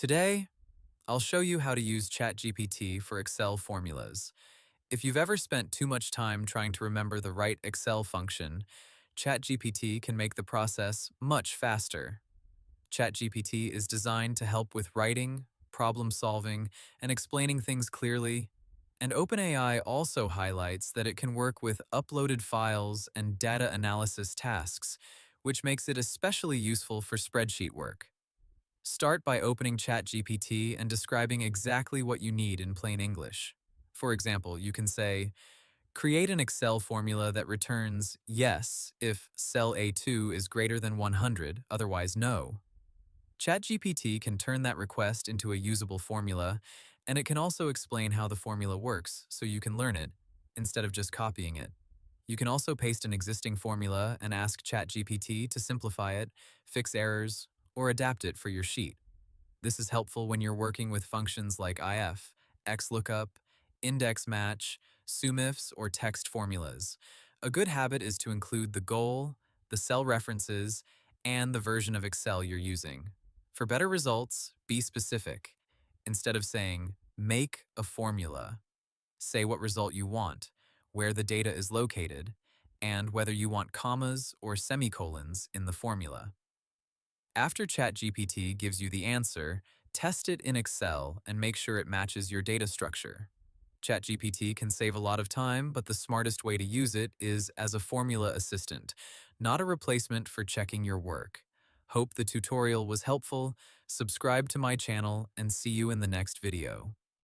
Today, I'll show you how to use ChatGPT for Excel formulas. If you've ever spent too much time trying to remember the right Excel function, ChatGPT can make the process much faster. ChatGPT is designed to help with writing, problem solving, and explaining things clearly. And OpenAI also highlights that it can work with uploaded files and data analysis tasks, which makes it especially useful for spreadsheet work. Start by opening ChatGPT and describing exactly what you need in plain English. For example, you can say, create an Excel formula that returns yes if cell A2 is greater than 100, otherwise no. ChatGPT can turn that request into a usable formula, and it can also explain how the formula works so you can learn it, instead of just copying it. You can also paste an existing formula and ask ChatGPT to simplify it, fix errors, or adapt it for your sheet. This is helpful when you're working with functions like if, XLOOKUP, index match, sumifs, or text formulas. A good habit is to include the goal, the cell references, and the version of Excel you're using. For better results, be specific. Instead of saying, make a formula, say what result you want, where the data is located, and whether you want commas or semicolons in the formula. After ChatGPT gives you the answer, test it in Excel and make sure it matches your data structure. ChatGPT can save a lot of time, but the smartest way to use it is as a formula assistant, not a replacement for checking your work. Hope the tutorial was helpful. Subscribe to my channel and see you in the next video.